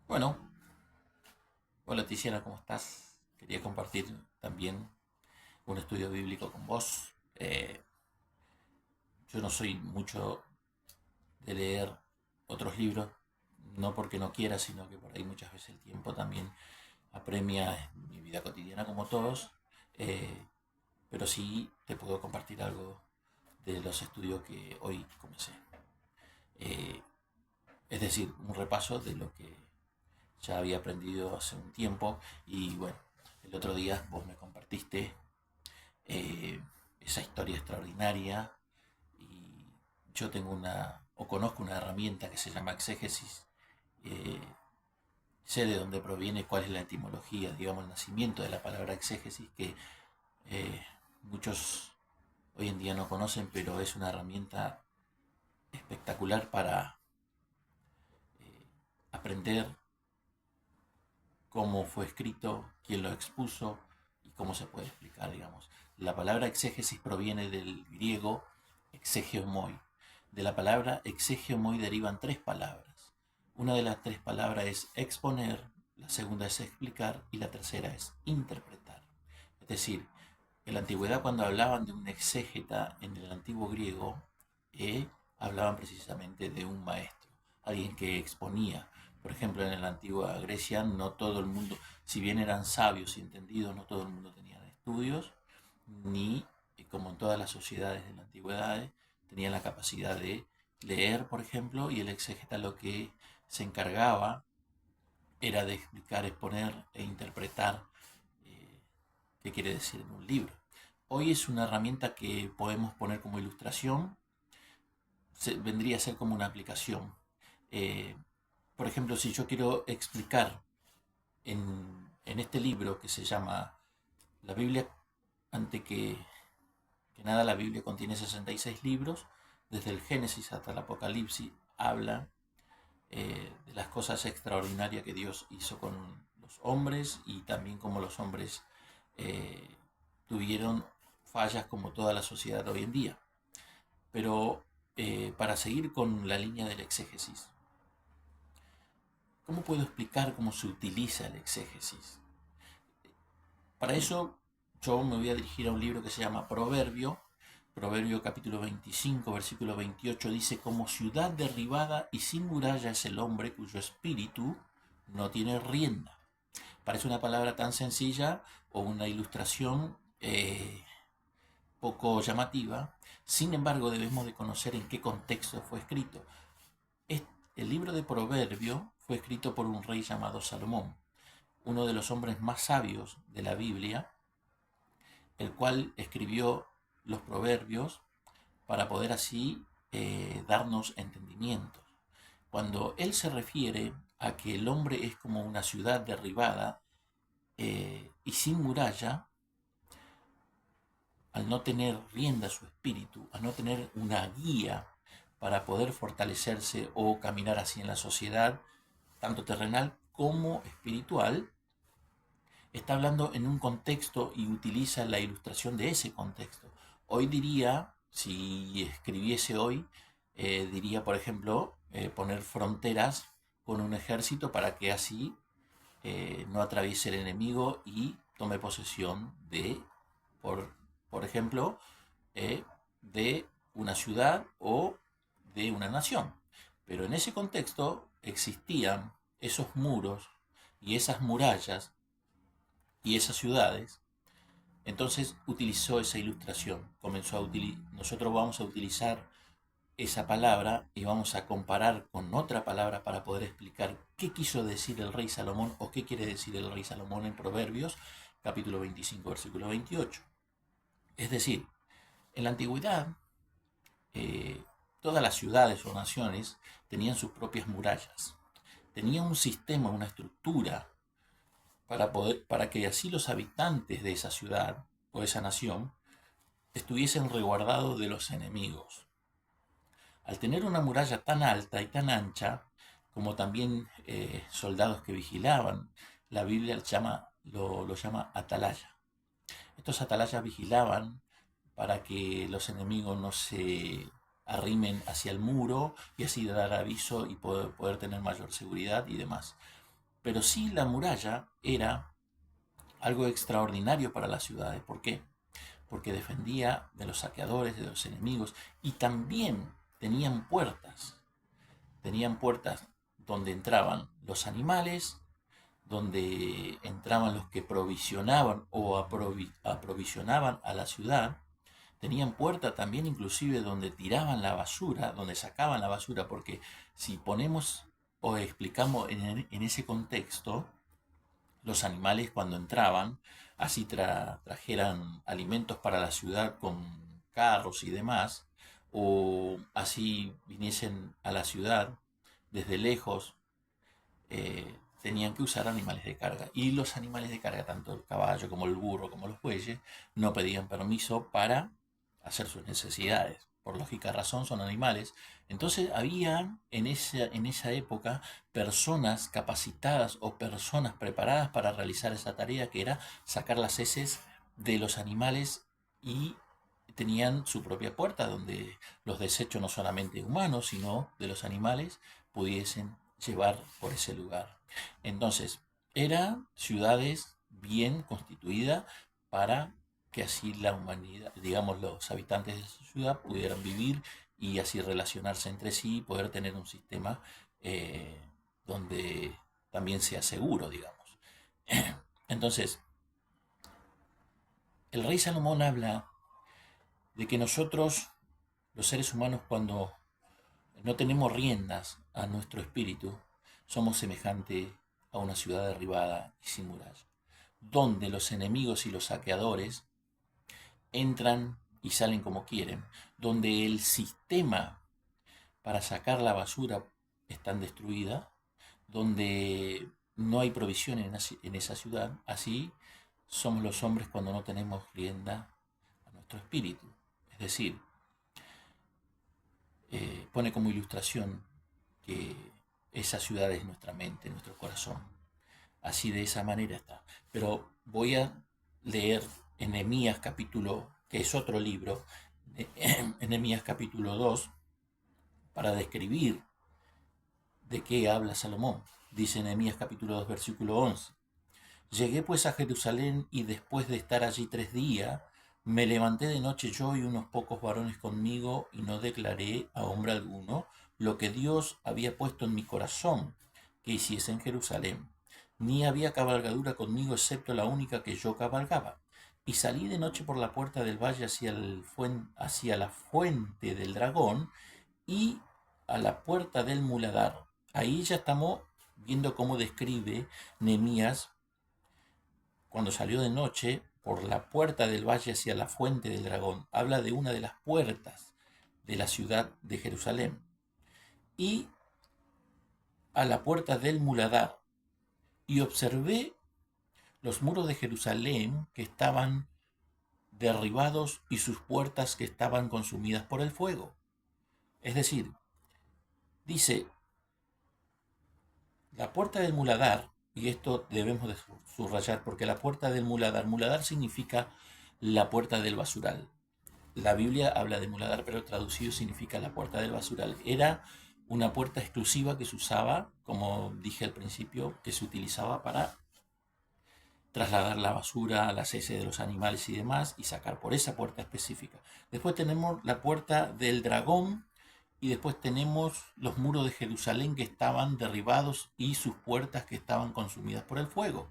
Bueno, hola Tiziana, ¿cómo estás? Quería compartir también un estudio bíblico con vos. Yo no soy mucho de leer otros libros, no porque no quiera, sino que por ahí muchas veces el tiempo también apremia en mi vida cotidiana como todos, eh, pero sí te puedo compartir algo de los estudios que hoy comencé. Eh, es decir, un repaso de lo que ya había aprendido hace un tiempo y bueno, el otro día vos me compartiste eh, esa historia extraordinaria y yo tengo o conozco una herramienta que se llama exégesis. eh, Sé de dónde proviene, cuál es la etimología, digamos, el nacimiento de la palabra exégesis, que muchos hoy en día no conocen, pero es una herramienta espectacular para aprender cómo fue escrito, quién lo expuso y cómo se puede explicar, digamos. La palabra exégesis proviene del griego exegeomoi. De la palabra exegeomoi derivan tres palabras. Una de las tres palabras es exponer, la segunda es explicar y la tercera es interpretar. Es decir, en la antigüedad cuando hablaban de un exégeta en el antiguo griego, hablaban precisamente de un maestro, alguien que exponía. Por ejemplo, en la antigua Grecia no todo el mundo, si bien eran sabios y entendidos, no todo el mundo tenía estudios, ni como en todas las sociedades de la antigüedad, tenían la capacidad de leer, por ejemplo, y el exégeta lo que se encargaba era de explicar, exponer e interpretar eh, qué quiere decir en un libro. Hoy es una herramienta que podemos poner como ilustración, vendría a ser como una aplicación. Eh, por ejemplo, si yo quiero explicar en este libro que se llama La Biblia, ante que nada la Biblia contiene 66 libros, desde el Génesis hasta el Apocalipsis, habla de las cosas extraordinarias que Dios hizo con los hombres y también como los hombres eh, tuvieron fallas como toda la sociedad hoy en día. Pero para seguir con la línea del exégesis, ¿cómo puedo explicar cómo se utiliza el exégesis? Para eso yo me voy a dirigir a un libro que se llama Proverbio. Proverbio capítulo 25, versículo 28 dice, como ciudad derribada y sin muralla es el hombre cuyo espíritu no tiene rienda. Parece una palabra tan sencilla o una ilustración poco llamativa, sin embargo debemos de conocer en qué contexto fue escrito. El libro de Proverbio fue escrito por un rey llamado Salomón, uno de los hombres más sabios de la Biblia, el cual escribió los proverbios para poder así darnos entendimientos. Cuando él se refiere a que el hombre es como una ciudad derribada y sin muralla, al no tener rienda su espíritu, al no tener una guía para poder fortalecerse o caminar así en la sociedad, tanto terrenal como espiritual, está hablando en un contexto y utiliza la ilustración de ese contexto. Hoy diría, si escribiese hoy, diría, por ejemplo, poner fronteras con un ejército para que así no atraviese el enemigo y tome posesión de, por, por ejemplo, de una ciudad o de una nación. Pero en ese contexto existían esos muros y esas murallas y esas ciudades. Entonces utilizó esa ilustración. Nosotros vamos a utilizar esa palabra y vamos a comparar con otra palabra para poder explicar qué quiso decir el rey Salomón o qué quiere decir el rey Salomón en Proverbios capítulo 25 versículo 28. Es decir, en la antigüedad eh, todas las ciudades o naciones tenían sus propias murallas, tenían un sistema, una estructura para que así los habitantes de esa ciudad o esa nación estuviesen resguardados de los enemigos. Al tener una muralla tan alta y tan ancha, como también soldados que vigilaban, la Biblia lo llama atalaya. Estos atalayas vigilaban para que los enemigos no se arrimen hacia el muro y así dar aviso y poder tener mayor seguridad y demás. Pero sí, la muralla era algo extraordinario para las ciudades. ¿Por qué? Porque defendía de los saqueadores, de los enemigos, y también tenían puertas donde entraban los animales, donde entraban los que provisionaban o aprovisionaban a la ciudad. Tenían puerta también inclusive donde tiraban la basura, donde sacaban la basura, porque si ponemos o explicamos en ese contexto, los animales cuando entraban, así trajeran alimentos para la ciudad con carros y demás, o así viniesen a la ciudad desde lejos, tenían que usar animales de carga. Y los animales de carga, tanto el caballo como el burro como los bueyes, no pedían permiso para hacer sus necesidades. Por lógica razón son animales. Entonces había en esa época personas capacitadas o personas preparadas para realizar esa tarea, que era sacar las heces de los animales, y tenían su propia puerta donde los desechos no solamente humanos sino de los animales pudiesen llevar por ese lugar. Entonces, eran ciudades bien constituidas para que así la humanidad, digamos, los habitantes de esa ciudad pudieran vivir y así relacionarse entre sí y poder tener un sistema eh, donde también sea seguro, digamos. Entonces, el rey Salomón habla de que nosotros, los seres humanos, cuando no tenemos riendas a nuestro espíritu, somos semejante a una ciudad derribada y sin muralla, donde los enemigos y los saqueadores entran y salen como quieren, donde el sistema para sacar la basura está destruida, donde no hay provisión en esa ciudad. Así somos los hombres cuando no tenemos rienda a nuestro espíritu. Es decir, pone como ilustración que esa ciudad es nuestra mente, nuestro corazón. Así, de esa manera está. Pero voy a leer en Nehemías capítulo, que es otro libro, en Nehemías capítulo 2, para describir de qué habla Salomón. Dice Nehemías capítulo 2, versículo 11. Llegué pues a Jerusalén, y después de estar allí 3 días, me levanté de noche yo y unos pocos varones conmigo, y no declaré a hombre alguno lo que Dios había puesto en mi corazón que hiciese en Jerusalén. Ni había cabalgadura conmigo excepto la única que yo cabalgaba. Y salí de noche por la puerta del valle hacia la fuente del dragón y a la puerta del muladar. Ahí ya estamos viendo cómo describe Nehemías cuando salió de noche por la puerta del valle hacia la fuente del dragón. Habla de una de las puertas de la ciudad de Jerusalén. Y a la puerta del muladar. Y observé los muros de Jerusalén que estaban derribados y sus puertas que estaban consumidas por el fuego. Es decir, dice, la puerta del muladar, y esto debemos de subrayar, porque la puerta del muladar significa la puerta del basural. La Biblia habla de muladar, pero traducido significa la puerta del basural. Era una puerta exclusiva que se usaba, como dije al principio, que se utilizaba para trasladar la basura, las heces de los animales y demás, y sacar por esa puerta específica. Después tenemos la puerta del dragón, y después tenemos los muros de Jerusalén que estaban derribados y sus puertas que estaban consumidas por el fuego.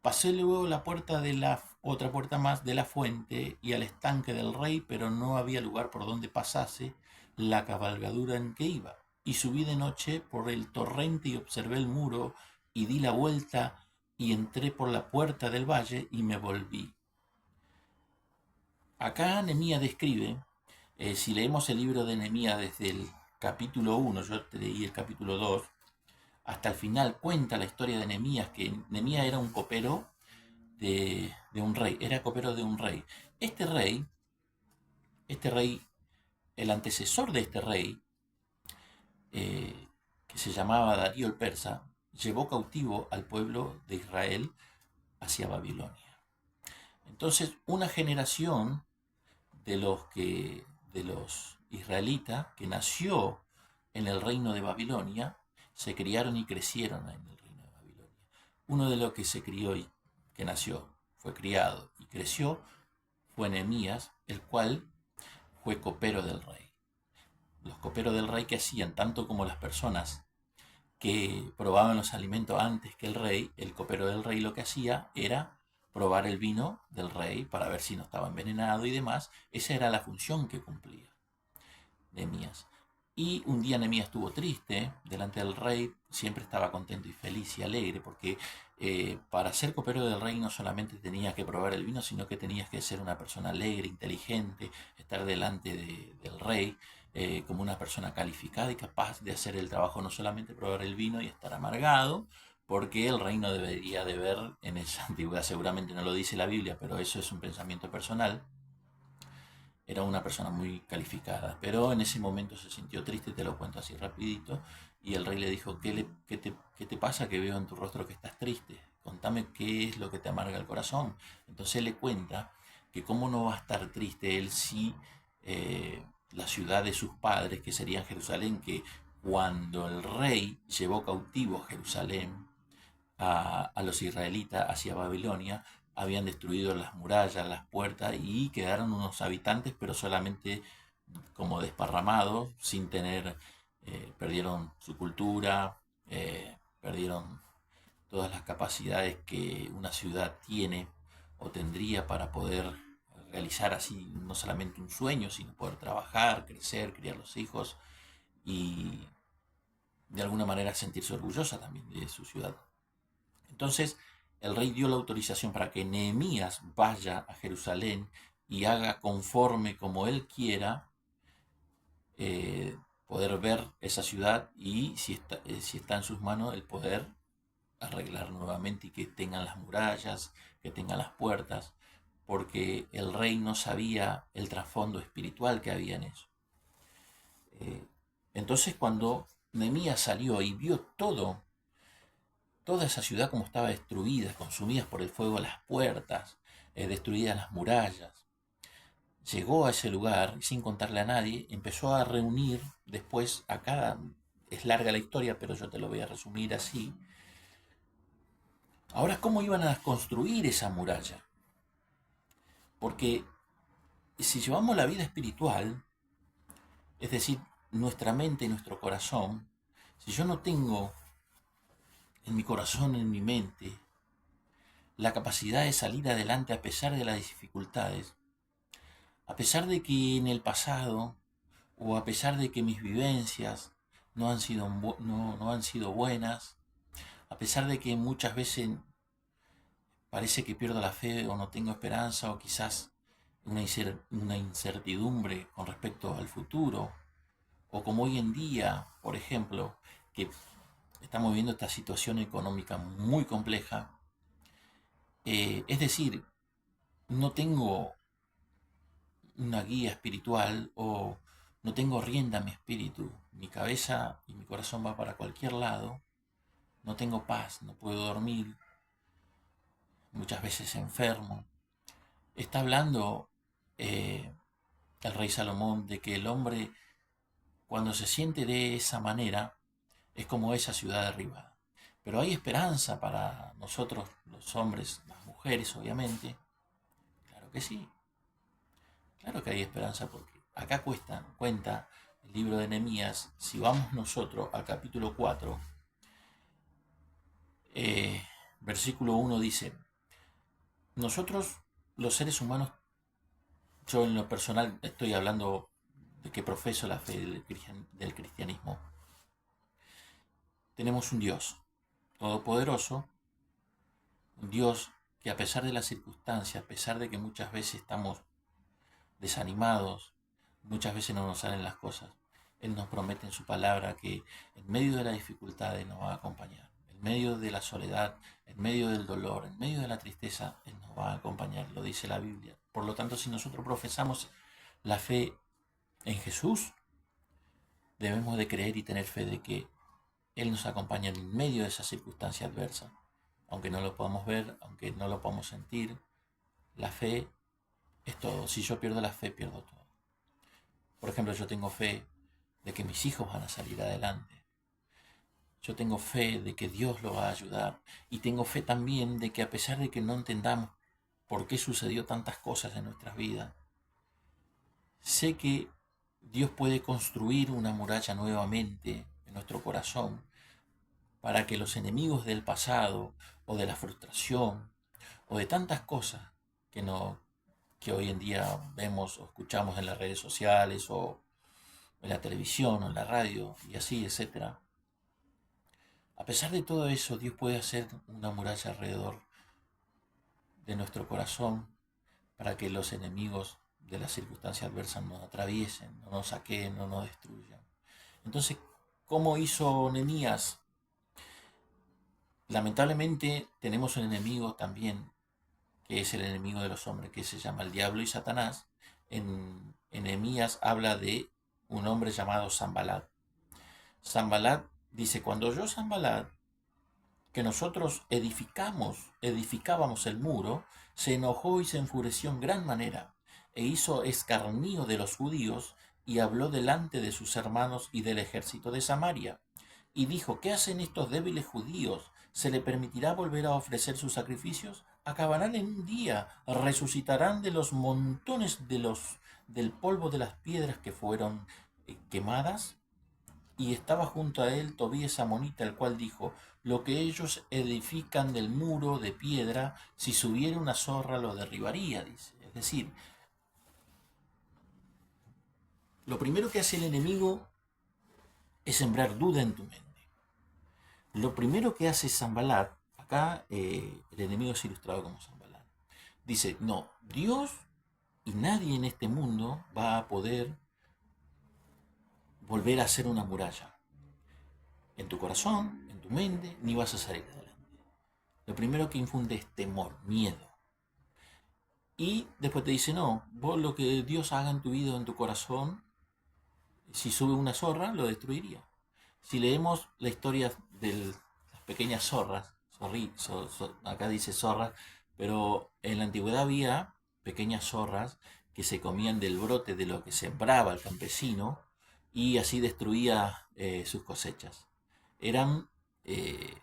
Pasé luego la puerta de la otra puerta más de la fuente y al estanque del rey, pero no había lugar por donde pasase la cabalgadura en que iba. Y subí de noche por el torrente y observé el muro y di la vuelta y entré por la puerta del valle y me volví. Acá Nehemías describe, si leemos el libro de Nehemías desde el capítulo 1, yo te leí el capítulo 2, hasta el final cuenta la historia de Nehemías, que Nehemías era un copero de un rey, era copero de un rey. Este rey, el antecesor de este rey, que se llamaba Darío el Persa, llevó cautivo al pueblo de Israel hacia Babilonia. Entonces, una generación de los israelitas que nació en el reino de Babilonia se criaron y crecieron en el reino de Babilonia. Uno de los que se crió y que nació, fue criado y creció, fue Nehemías, el cual fue copero del rey. Los coperos del rey, que hacían tanto como las personas que probaban los alimentos antes que el rey, el copero del rey lo que hacía era probar el vino del rey para ver si no estaba envenenado y demás. Esa era la función que cumplía Nehemías. Y un día Nehemías estuvo triste delante del rey, siempre estaba contento y feliz y alegre, porque para ser copero del rey no solamente tenías que probar el vino, sino que tenías que ser una persona alegre, inteligente, estar delante del rey como una persona calificada y capaz de hacer el trabajo, no solamente probar el vino y estar amargado, porque el rey no debería de ver en esa antigüedad, seguramente no lo dice la Biblia, pero eso es un pensamiento personal. Era una persona muy calificada, pero en ese momento se sintió triste, te lo cuento así rapidito, y el rey le dijo, qué te pasa que veo en tu rostro que estás triste? Contame qué es lo que te amarga el corazón. Entonces él le cuenta que cómo no va a estar triste él si la ciudad de sus padres, que sería Jerusalén, que cuando el rey llevó cautivo a Jerusalén, a los israelitas hacia Babilonia, habían destruido las murallas, las puertas y quedaron unos habitantes, pero solamente como desparramados, sin tener, perdieron su cultura, perdieron todas las capacidades que una ciudad tiene o tendría para poder realizar así no solamente un sueño, sino poder trabajar, crecer, criar los hijos y de alguna manera sentirse orgullosa también de su ciudad. Entonces el rey dio la autorización para que Nehemías vaya a Jerusalén y haga conforme como él quiera, poder ver esa ciudad y si está en sus manos el poder arreglar nuevamente y que tengan las murallas, que tengan las puertas, porque el rey no sabía el trasfondo espiritual que había en eso. Eh, entonces cuando Nehemías salió y vio toda esa ciudad como estaba destruida, consumidas por el fuego las puertas, destruidas las murallas. Llegó a ese lugar y sin contarle a nadie, empezó a reunir después a cada... Es larga la historia, pero yo te lo voy a resumir así. Ahora, ¿cómo iban a construir esa muralla? Porque si llevamos la vida espiritual, es decir, nuestra mente y nuestro corazón, si yo no tengo en mi corazón, en mi mente, la capacidad de salir adelante a pesar de las dificultades, a pesar de que en el pasado o a pesar de que mis vivencias no han sido buenas, a pesar de que muchas veces parece que pierdo la fe o no tengo esperanza o quizás una incertidumbre con respecto al futuro, o como hoy en día, por ejemplo, que estamos viviendo esta situación económica muy compleja, es decir, no tengo una guía espiritual o no tengo rienda a mi espíritu, mi cabeza y mi corazón va para cualquier lado, no tengo paz, no puedo dormir, muchas veces enfermo. Está hablando eh, el rey Salomón de que el hombre cuando se siente de esa manera es como esa ciudad derribada. Pero hay esperanza para nosotros los hombres, las mujeres obviamente, claro que sí, claro que hay esperanza porque acá cuenta el libro de Nehemías, si vamos nosotros al capítulo 4, versículo 1 dice, nosotros los seres humanos, yo en lo personal estoy hablando de que profeso la fe del cristianismo, tenemos un Dios todopoderoso, un Dios que a pesar de las circunstancias, a pesar de que muchas veces estamos desanimados, muchas veces no nos salen las cosas, Él nos promete en su palabra que en medio de las dificultades nos va a acompañar, en medio de la soledad, en medio del dolor, en medio de la tristeza, Él nos va a acompañar, lo dice la Biblia. Por lo tanto, si nosotros profesamos la fe en Jesús, debemos de creer y tener fe de que Él nos acompaña en medio de esa circunstancia adversa. Aunque no lo podamos ver, aunque no lo podamos sentir, la fe es todo. Si yo pierdo la fe, pierdo todo. Por ejemplo, yo tengo fe de que mis hijos van a salir adelante. Yo tengo fe de que Dios lo va a ayudar y tengo fe también de que a pesar de que no entendamos por qué sucedió tantas cosas en nuestras vidas, sé que Dios puede construir una muralla nuevamente en nuestro corazón para que los enemigos del pasado o de la frustración o de tantas cosas que no que hoy en día vemos o escuchamos en las redes sociales o en la televisión o en la radio y así, etcétera. A pesar de todo eso, Dios puede hacer una muralla alrededor de nuestro corazón para que los enemigos de las circunstancias adversas nos atraviesen, no nos saquen, no nos destruyan. Entonces, ¿cómo hizo Nehemías? Lamentablemente tenemos un enemigo también, que es el enemigo de los hombres, que se llama el diablo y Satanás. En Nehemías habla de un hombre llamado Sanbalat. Sanbalat dice, cuando oyó Sanbalat que nosotros edificábamos el muro, se enojó y se enfureció en gran manera, e hizo escarnio de los judíos, y habló delante de sus hermanos y del ejército de Samaria, y dijo, ¿qué hacen estos débiles judíos? ¿Se le permitirá volver a ofrecer sus sacrificios? Acabarán en un día, resucitarán de los montones del polvo de las piedras que fueron quemadas. Y estaba junto a él Tobías amonita, el cual dijo, lo que ellos edifican del muro de piedra, si subiera una zorra lo derribaría, dice. Es decir, lo primero que hace el enemigo es sembrar duda en tu mente. Lo primero que hace Sanbalat, acá el enemigo es ilustrado como Sanbalat, dice, no, Dios y nadie en este mundo va a poder volver a hacer una muralla en tu corazón, en tu mente, ni vas a salir adelante. Lo primero que infunde es temor, miedo. Y después te dice, no, vos lo que Dios haga en tu vida o en tu corazón, si sube una zorra, lo destruiría. Si leemos la historia de las pequeñas zorras, acá dice zorras, pero en la antigüedad había pequeñas zorras que se comían del brote de lo que sembraba el campesino y así destruía sus cosechas. Eran eh,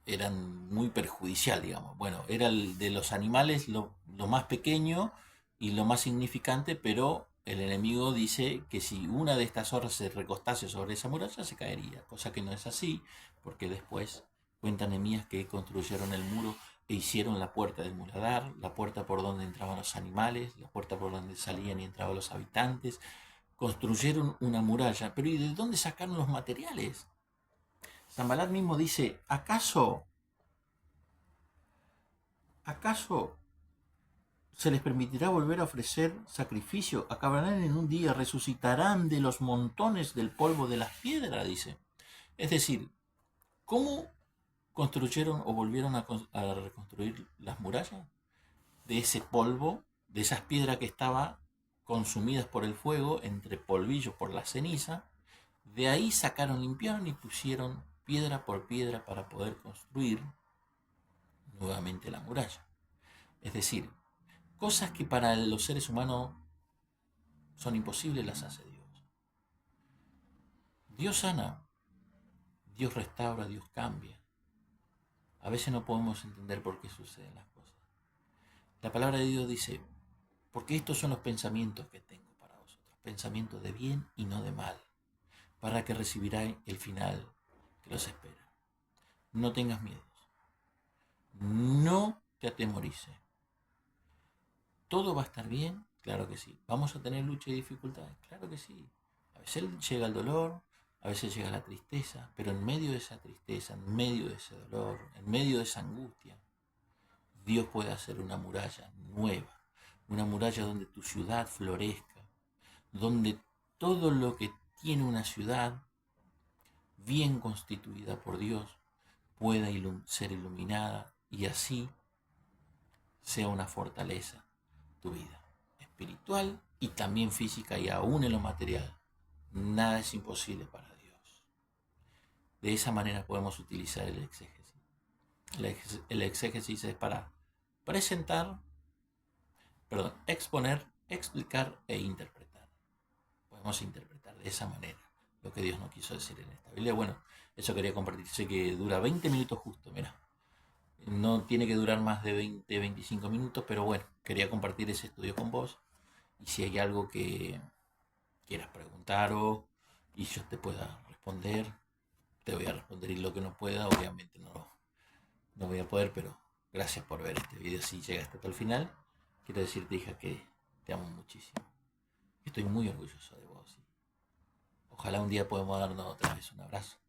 eran muy perjudicial, digamos. Bueno, era el de los animales lo más pequeño y lo más significante, pero el enemigo dice que si una de estas zorras se recostase sobre esa muralla se caería, cosa que no es así, porque después cuentan Nehemías que construyeron el muro e hicieron la puerta del muladar, la puerta por donde entraban los animales, la puerta por donde salían y entraban los habitantes, construyeron una muralla, pero ¿y de dónde sacaron los materiales? Zambalat mismo dice, ¿acaso se les permitirá volver a ofrecer sacrificio? Acabarán en un día, resucitarán de los montones del polvo de las piedras, dice. Es decir, ¿cómo construyeron o volvieron a reconstruir las murallas? De ese polvo, de esas piedras que estaban consumidas por el fuego, entre polvillo por la ceniza. De ahí sacaron, limpiaron y pusieron piedra por piedra para poder construir nuevamente la muralla. Es decir, cosas que para los seres humanos son imposibles las hace Dios. Dios sana, Dios restaura, Dios cambia. A veces no podemos entender por qué suceden las cosas. La palabra de Dios dice, porque estos son los pensamientos que tengo para vosotros, pensamientos de bien y no de mal, para que recibiráis el final que los espera. No tengas miedo, no te atemorices. ¿Todo va a estar bien? Claro que sí. ¿Vamos a tener lucha y dificultades? Claro que sí. A veces llega el dolor, a veces llega la tristeza, pero en medio de esa tristeza, en medio de ese dolor, en medio de esa angustia, Dios puede hacer una muralla nueva, una muralla donde tu ciudad florezca, donde todo lo que tiene una ciudad bien constituida por Dios pueda ser iluminada y así sea una fortaleza tu vida espiritual y también física y aún en lo material. Nada es imposible para Dios. De esa manera podemos utilizar el exégesis. El exégesis es para presentar, exponer, explicar e interpretar. Podemos interpretar de esa manera lo que Dios nos quiso decir en esta Biblia. Bueno, Eso quería compartir. Sé que dura 20 minutos justo, mira. No tiene que durar más de 20-25 minutos, pero bueno, quería compartir ese estudio con vos. Y si hay algo que quieras preguntar o y yo te pueda responder, te voy a responder, y lo que no pueda, obviamente no voy a poder, pero gracias por ver este video. Si llegaste hasta el final, quiero decirte, hija, que te amo muchísimo. Estoy muy orgulloso de vos. Ojalá un día podamos darnos otra vez un abrazo.